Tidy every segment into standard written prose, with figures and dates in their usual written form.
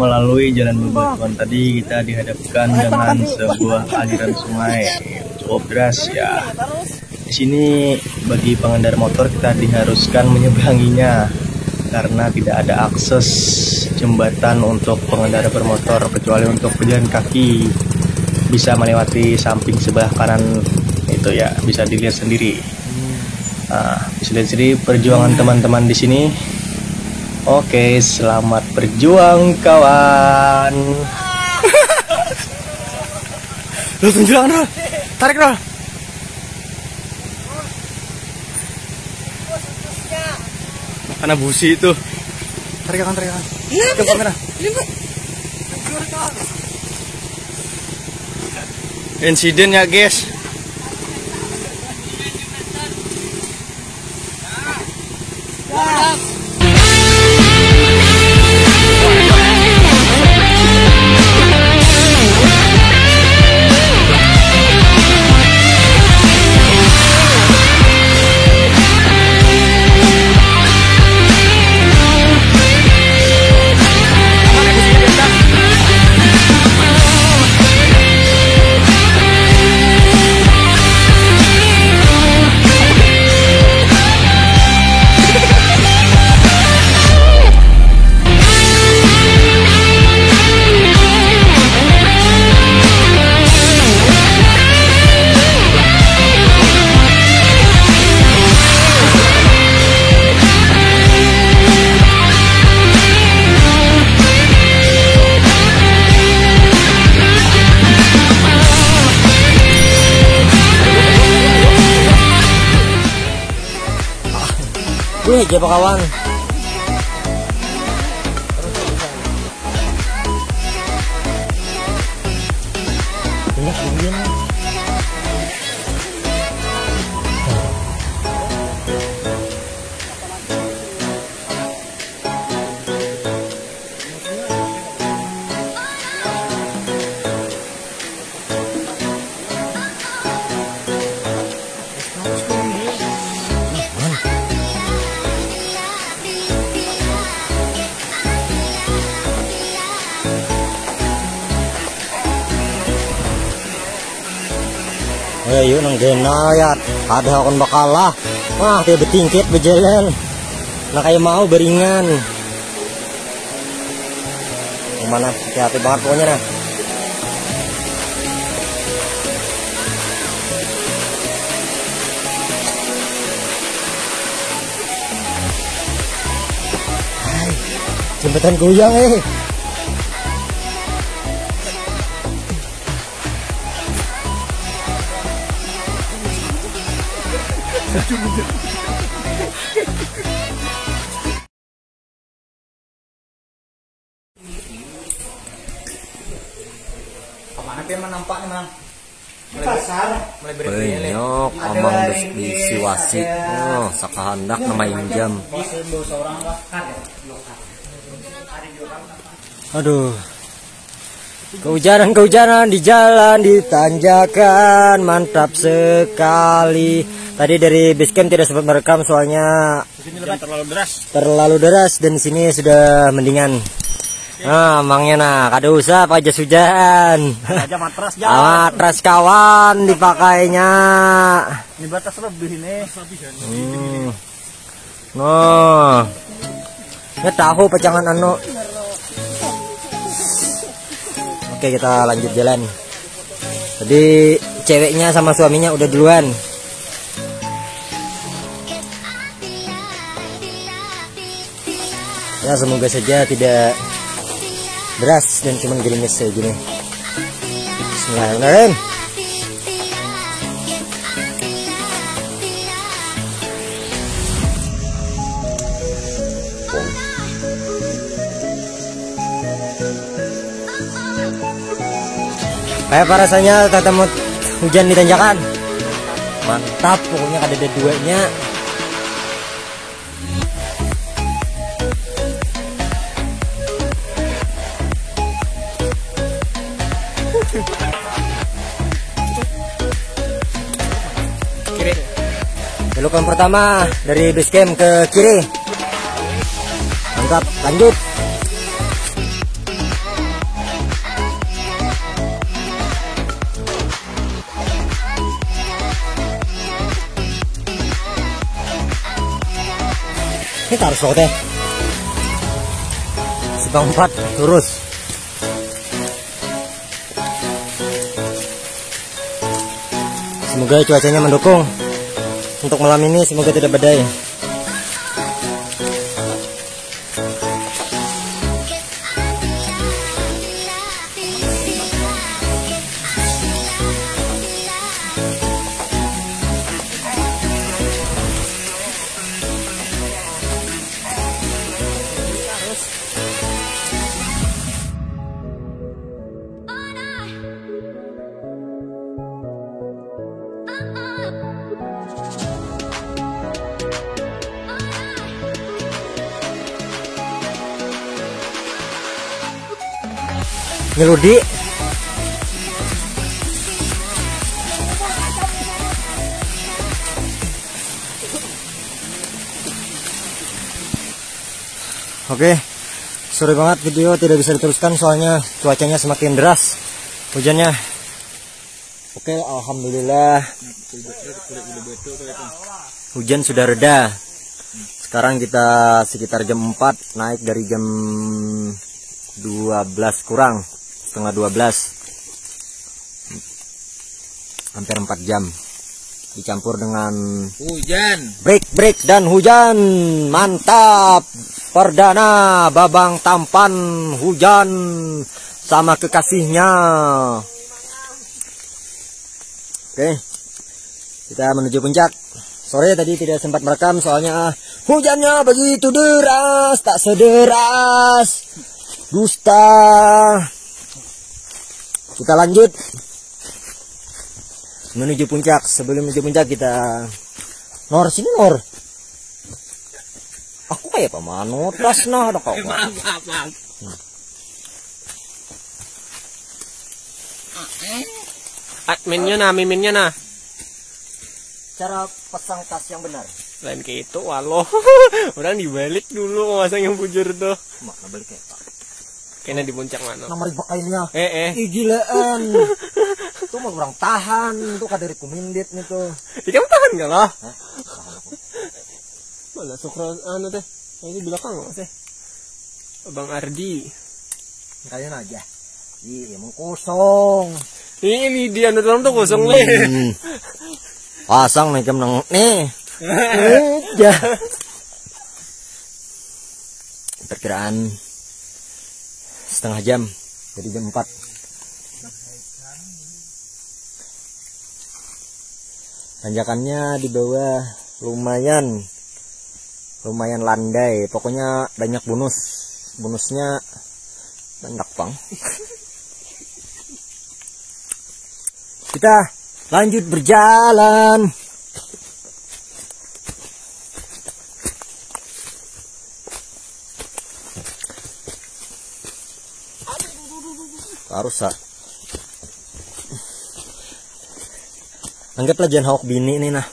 melalui jalan bebatuan tadi kita dihadapkan dengan sebuah aliran sungai yang cukup deras ya. Di sini bagi pengendara motor kita diharuskan menyeberanginya karena tidak ada akses jembatan untuk pengendara bermotor, kecuali untuk pejalan kaki bisa melewati samping sebelah kanan itu ya, bisa dilihat sendiri. Nah, bisa lihat sendiri perjuangan teman-teman di sini. Oke, selamat berjuang kawan. Langsung jualan Rol. Tarik Rol. Karena busi itu. Tarik kan. Ke kamera. Insiden ya guys. Wih, siapa kawan? Ayo nang genayat, ada akan bakalah. Wah, dia betingkit berjalan. Nah kayak mau beringan. Mana? Hati-hati banget pokoknya nah. Hai, jembatan goyang Kemana dia menampaknya mang? Pasar. Penyok amang di siwasi. Oh, sakahandak nama injam. Aduh. Kehujanan di jalan di tanjakan, mantap sekali. Tadi dari basecamp tidak sempat merekam soalnya terlalu deras dan di sini sudah mendingan. Nah, emangnya nah, kada usah pakai jas hujan. Aja matras matras kawan dipakainya. Ini batas lebih ini. Nah. Ya tahu pecangan anu. Oke, kita lanjut jalan. Tadi ceweknya sama suaminya udah duluan. Ya semoga saja tidak deras dan cuma gerimis kayak gini. Bismillahirrahmanirrahim. Kayak apa rasanya ketemu hujan di tanjakan? Mantap, pokoknya ada duanya. Kiri. Belokan pertama dari basecamp ke kiri. Mantap, lanjut. Ini taruh slow teh. Simpang 4 lurus. Semoga cuacanya mendukung untuk malam ini, semoga tidak badai. Ngeludi. Oke, sorry banget video tidak bisa diteruskan soalnya cuacanya semakin deras hujannya. Oke, alhamdulillah hujan sudah reda. Sekarang kita sekitar jam 4, naik dari jam 12 kurang, setengah 12, hampir 4 jam, dicampur dengan hujan, break dan hujan. Mantap, perdana babang tampan hujan sama kekasihnya. Oke, kita menuju puncak. Sore tadi tidak sempat merekam soalnya hujannya begitu deras, tak sederas dusta. Kita lanjut menuju puncak. Sebelum menuju puncak kita Nor sini Nor. Aku kayak pamanut tas nah ada kau. maaf. Miminnya nah. Cara pasang tas yang benar. Lain kayak itu, walau orang dibalik dulu masang yang bujur tuh. Mana balik kayak Pak? Kayaknya di puncak mana? Nomor pakainya. Ih gilaan. Itu mah kurang tahan, itu kadari kumindit nih tuh. Kamu tahan gak lah? Hah? Tahan aku. Mana sukron anu teh? Ini belakang nggak sih? Bang Ardi. Kalian aja. Iya, emang kosong. Ini dia nonton tuh kosong nih. Pasang nih jam nang nih. Ya. Perkiraan setengah jam, jadi jam 4. Tanjakannya di bawah lumayan landai. Pokoknya banyak bonusnya banyak bang. Kita lanjut berjalan. Harus anggaplah jangan hawk bini nih nah.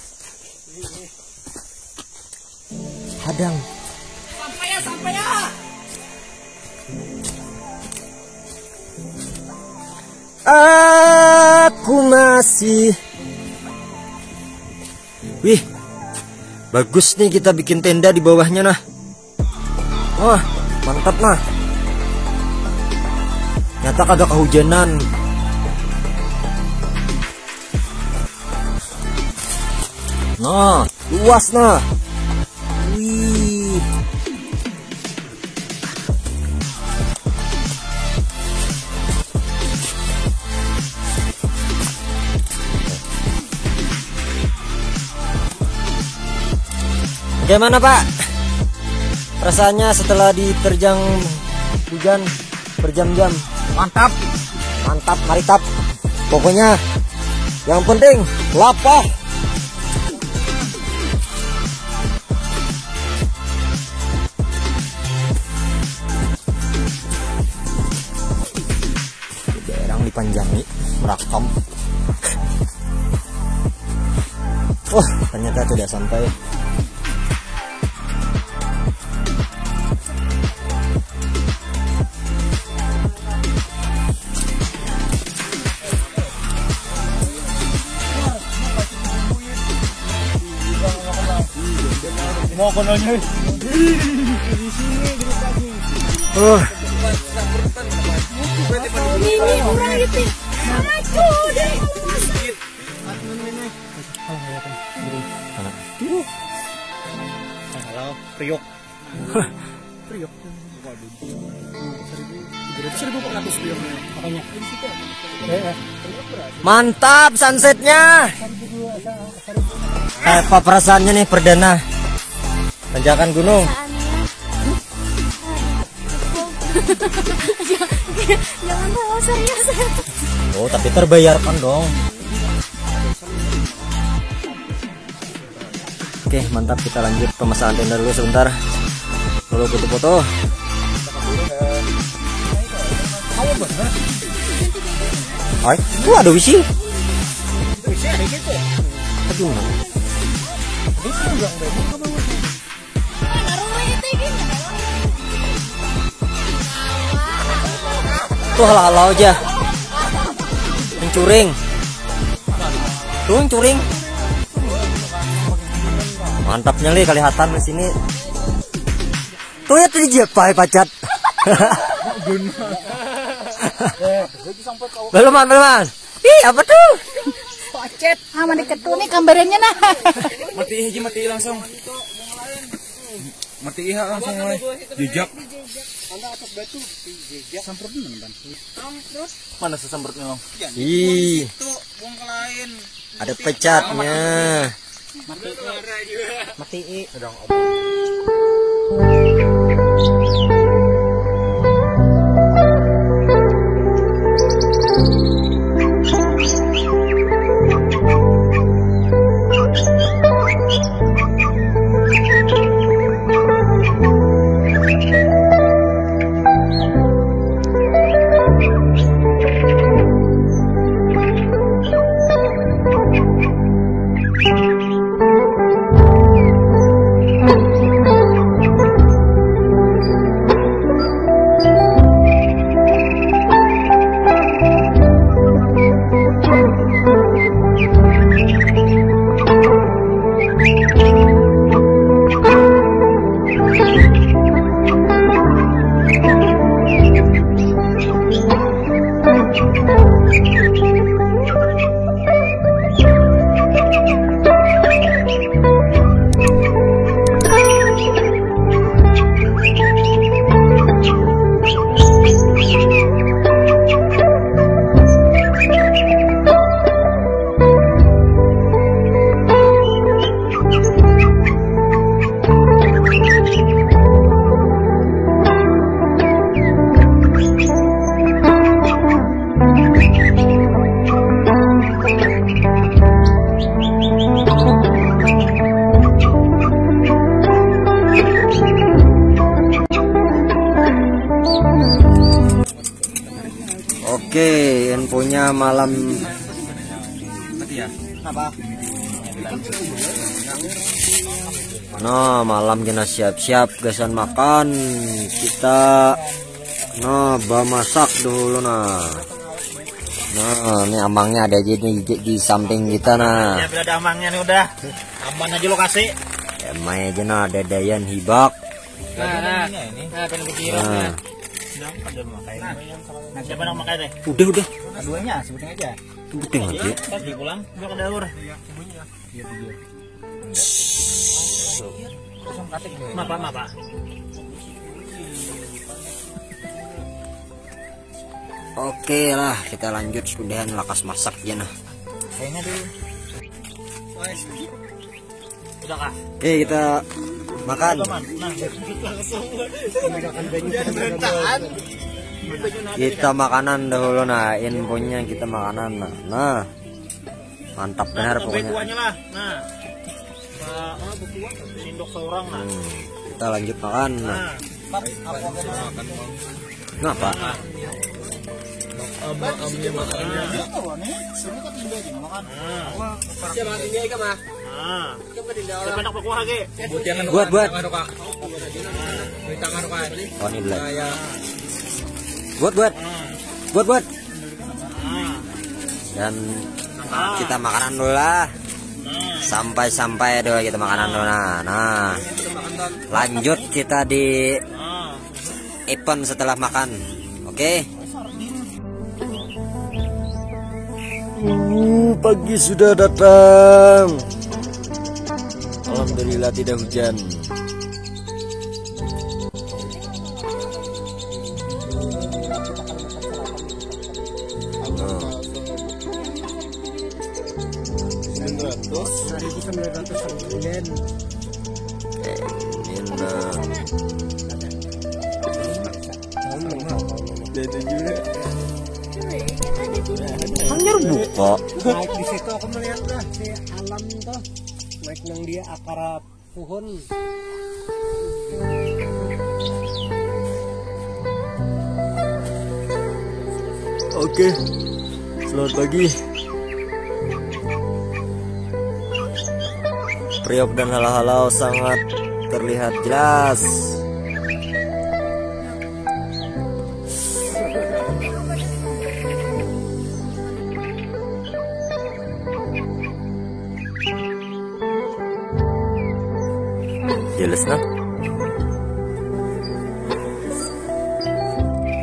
Hadang. Sampai ya. Aku masih. Wih, bagus nih kita bikin tenda di bawahnya nah. Wah, mantap nah. Nyata kagak kehujanan. Nah, luas nah. Wih. Bagaimana Pak? Rasanya setelah diterjang hujan berjam-jam? Mantap. Maritap. Pokoknya yang penting lapah. Berang dipanjangi merakam. Wah, ternyata tidak sampai. Mau kononnya. Ini murah gitu. Halo, Priok. Priok. 1.400 priok. Makanya. Mantap sunsetnya. Apa perasaannya nih perdana tanjakan gunung? Jangan tahu serius. Oh, tapi terbayarkan dong. Oke, mantap, kita lanjut pemasangan tenda dulu sebentar. Lalu foto-foto. Hai, ada wisi. Aduh. Tuh halau aja. Mencuring. Tuh mencuring. Mantapnya nih kelihatan di sini. Tuh ya tadi jepai pacat. Belum. Ih, apa tuh? Pocet. Mana ketu nih gambarannya nah. Mati langsung. Mati langsung mulai. Jejak. Mana sesampertnya, Bang? Ih. Ada pecatnya. Mati. Oke, infonya malam. Nah, malam kita siap-siap gasan makan. Kita masak dulu nah. Nah, ini amangnya ada aja di samping kita nah. Ya, ada amangnya nih udah. Aman aja lokasi. Emang aja nah, ada Dayan Hibak. Nah, pengen begini. Nah. Nah, siapa yang makai deh? Udah. Keduanya sebutin aja. Sebutin aja. Tadi pulang, gua ke dapur. Mapa. Oke lah, kita lanjut sudahan lakas masak ya nah. Kayaknya dulu. Udah kah? Oke, kita makan. Kita makanan dahulu nah, infonya kita makanan nah. Mantap benar pokoknya. Lah. Nah. Sindok seorang nah. Kita lanjut makan nah. Nah, Pak. Buat. Oh, ini belah. Buat. Dan kita makanan dulu lah. Sampai doa kita makanan dona. Nah, lanjut kita di event setelah makan. Oke. Pagi sudah datang. Alhamdulillah tidak hujan. Hanya buka. Naik di situ aku melihat lah si alam tuh naik nang dia akar pohon. Oke, selamat pagi. Priok dan halau-halau sangat terlihat jelas. Jelas nah.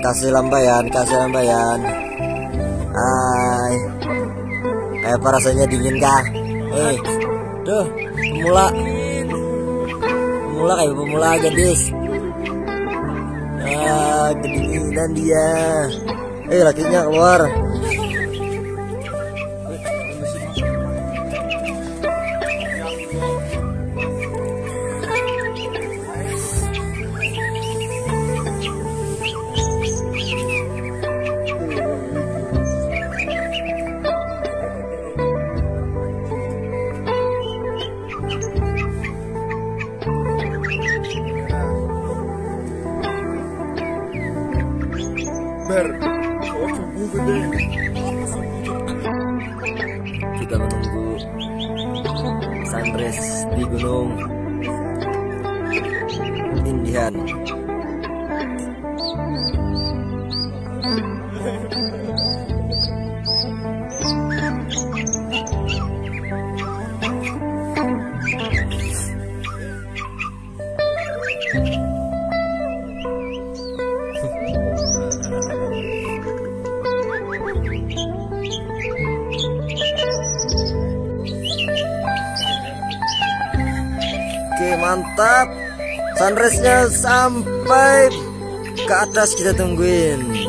Kasih lambayan. Hai. Apa rasanya dingin kah? Tuh, pemula kayak pemula gadis. Kedinginan dia. Lakinya keluar. Kita menunggu sunrise di Gunung Indian. Oke, mantap. Sunrise-nya sampai ke atas, kita tungguin.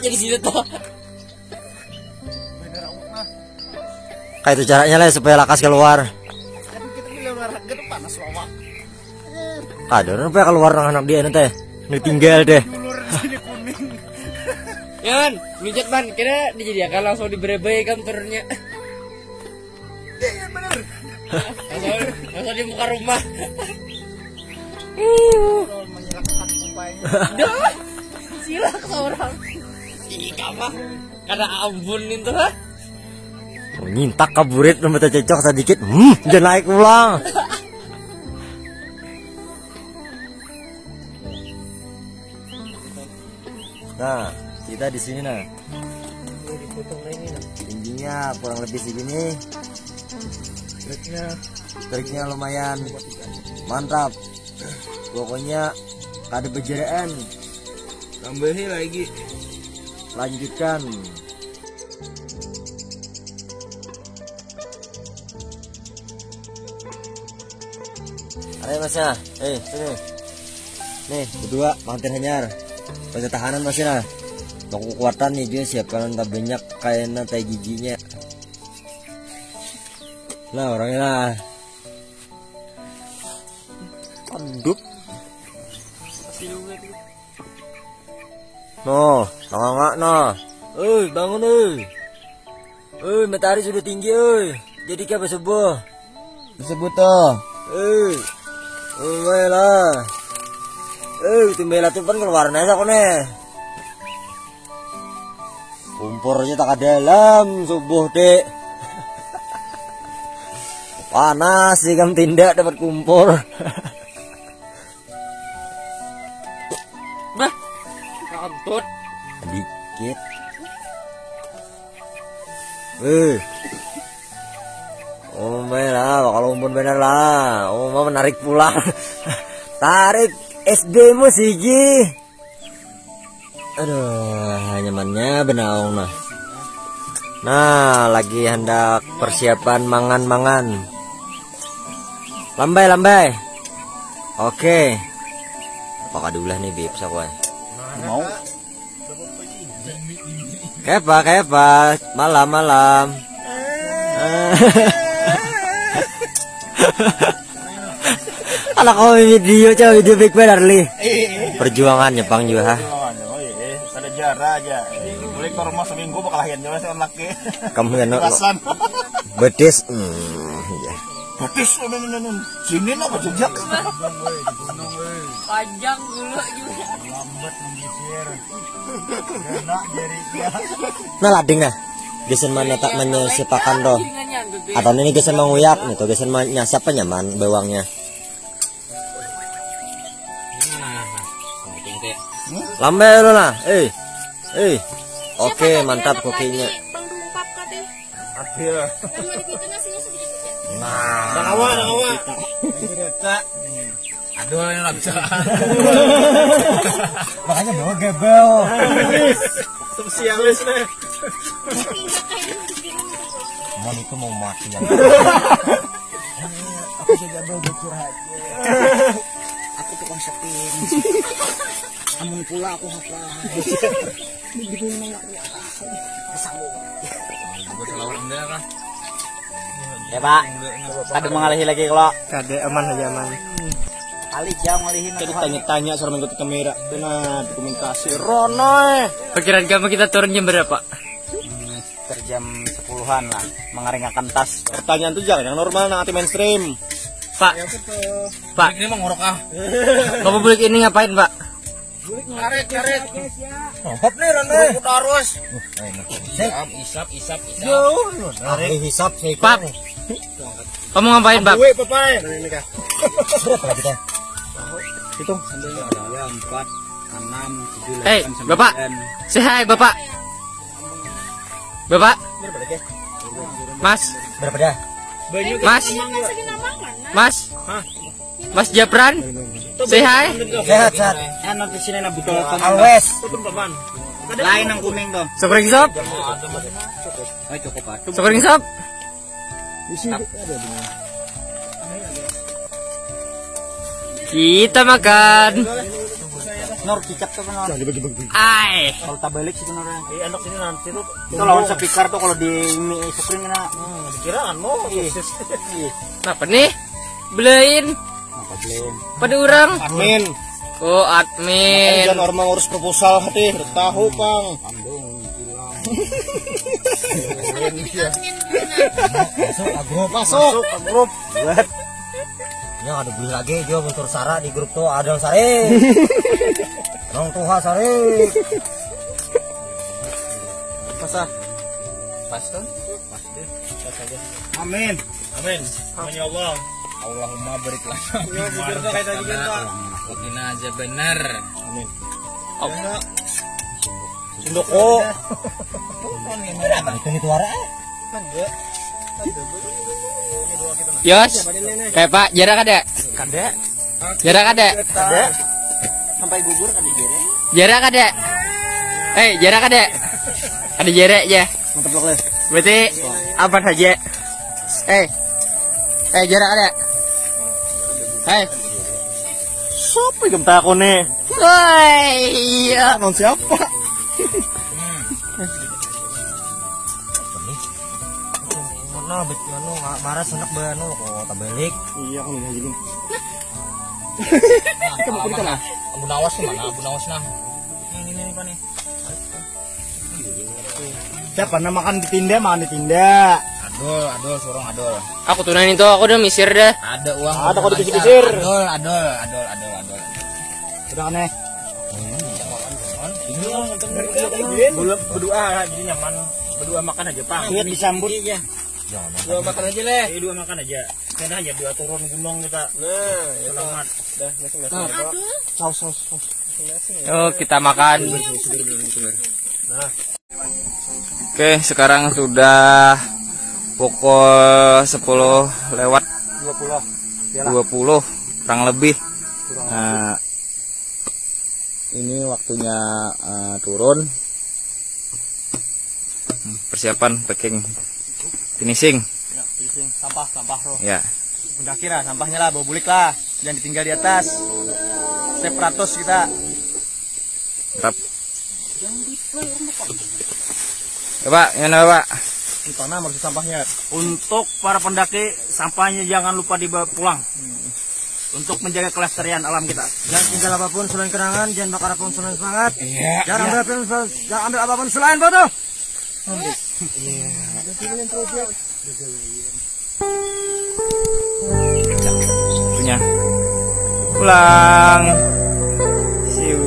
Jadi situ tuh. Kayak itu caranya lah supaya lakas keluar. Ada orang supaya keluar anak dia nanti. Tinggal deh. Yan, mijat ban, kira dijadikan langsung diberebei kan turunnya. Iya benar. Langsung di muka rumah. Silak seorang. Kama, kada ampun itu ha. Nyintak kaburit nomor cocok sedikit. Jangan naik ulang. Nah, kita di sini nah. Tingginya kurang lebih segini. Triknya lumayan mantap. Pokoknya kada bejeraan. Tambahin lagi. Lanjutkan. Ayo masnya, sini. Nih, berdua mantin hanyar. Baca tahanan masnya. Mau kekuatan nih dia siapkan tak banyak kayaknya tai giginya. Nah orangnya lah. Anduk. No, tengah no. Bangun Matahari sudah tinggi, jadi kapan subuh? Tersebut tuh. Lah. Timbel tuh kan keluar nasa kone. Kumpur aja tak dalam subuh dek. Panas sih kam tindak dapat kumpur. Bah, kantut. Dikit. Lah, kalau umpun bener lah. Mau menarik pulang. Tarik SD mu siji. Aduh, nyamannya benaung nah. Nah, lagi hendak persiapan mangan-mangan. Lambai. Oke. Apakah diulah nih bib sakuan? Mau? Kepa, malam. Anak kau video big benar li. Perjuangan Jepang juga. Oh iya, ada jarak aja. Boleh ke rumah seminggu bakal lahir juga sih anaknya. Kamu kan Rasan. betis. Iya. Betis sini lah jejak. Panjang dulu juga. Lambat mengisir. Enak jarinya. Nah lading nah. Gesen mana tak menyepakan doh. Atau ini gesen menguyak nih tuh gesen nyasap nyaman bawangnya. Lambe lo nah. Oke, mantap kokinya. Adil. Nah, Awa. Aduh, ini nggak bisa. makanya bawa gebel. Sosialis nih. Mon itu mau mati ya. Aku juga udah curhat. Aku tukang setim. Amun pula aku apa? Begitu memang aku kesambung. Gue selawat enggak kan? Ya Pak. Ada mengalihi lagi kalau. Kade aman aja aman. Kali jam ngalihin Tadi tanya-tanya suruh mengikuti kamera. Benar, dokumentasi. Rono. Perkiraan kamu kita turun jam berapa? Jam 10-an lah, mengaringkan tas. Pertanyaan tuh jangan yang normal, nanti mainstream. Pak. Ini mah ngorok ah. Kamu bulik ini ngapain, Pak? Karet. Ngapap nih, Rono. Terus. Isap. Ahli hisap saya Pak. Kamu ngapain, Pak? Gue, papai. Berapa lagi teh? Hitung. 4, 6, 7, 8, 9. Bapak. Say hi, Bapak. Bapak. Mas. Berapa dah? Mas Japran. Say hi. Sehat. Nanti sini na betul. Always. Lain ang kuning to. Spring shop. Ay, cukup pa. Spring shop. Kita makan. Nor kicap tuh kan. Ay. Kalau tak balik sih benar. Anak sini nanti tuh. Itu lawan speaker tuh kalau di mie spring na. Kiraan mau. Apa nih? Beliin. Apa belum? Pada orang. Amin. Oh, admin. Jangan orang ngurus proposal hati. Tahu, Pang. Masuk grup. Buat. Ya ada beli lagi dia bentur Sara di grup tuh ada Sare. Nong tuha Sare. Pasah. Pas tuh. Amin. Amin ya Allah. Allahumma barik lana. Ya, bibir tuh kayak tadi kan. Ini aja bener. Amin. Oh. Sindoko. Itu nih tuara. Yos. Kayak Pak, jarak ada? Kada. Jarak ada? Kada. Sampai gugur kan dijere. Jarak ada? Jarak ada? Ada jarak ya? Mantap loh. Berarti apa saja? Jarak ada? Siapa yang takone? Woi, iya. Non siapa? Mana bet manu marah senak banu kok tak balik. Iya aku nih jadi. Kamu kuliah lah. Abu Nawas mana? Abu Nawas nah. Ini Pak nih. Siapa pernah makan di Tinda, makan di Tinda. Adol, sorong adol. Aku tunain itu, aku udah misir deh. Ada uang. Ada kok dikisir-kisir. Adol. Udah aneh. Berdua jadi nyaman. Berdua makan aja, Pak. Lihat disambut. Dua makan aja leh. Dua makan aja. Karena aja dua turun gunung kita. Nah, Selamat. dah, Saus. Yuk kita makan. Oke, sekarang sudah pukul 10 lewat 20 kurang lebih. Nah, ini waktunya turun. Persiapan packing finishing. Ya, finishing sampah roh. Ya. Mendaki lah sampahnya lah, bawa bulik lah. Jangan ditinggal di atas. Separatus kita. Mantap. Coba, gimana Pak? Di mana harus sampahnya? Untuk para pendaki, sampahnya jangan lupa dibawa pulang. Untuk menjaga kelestarian alam kita. Jangan tinggal apapun selain kenangan, jangan bakar apapun selain semangat. Jangan ambil apapun selain foto. Punya. Pulang. Siu.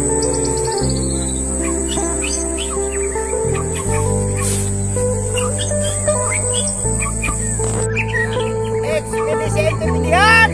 Ekspedisi itu ketinggian.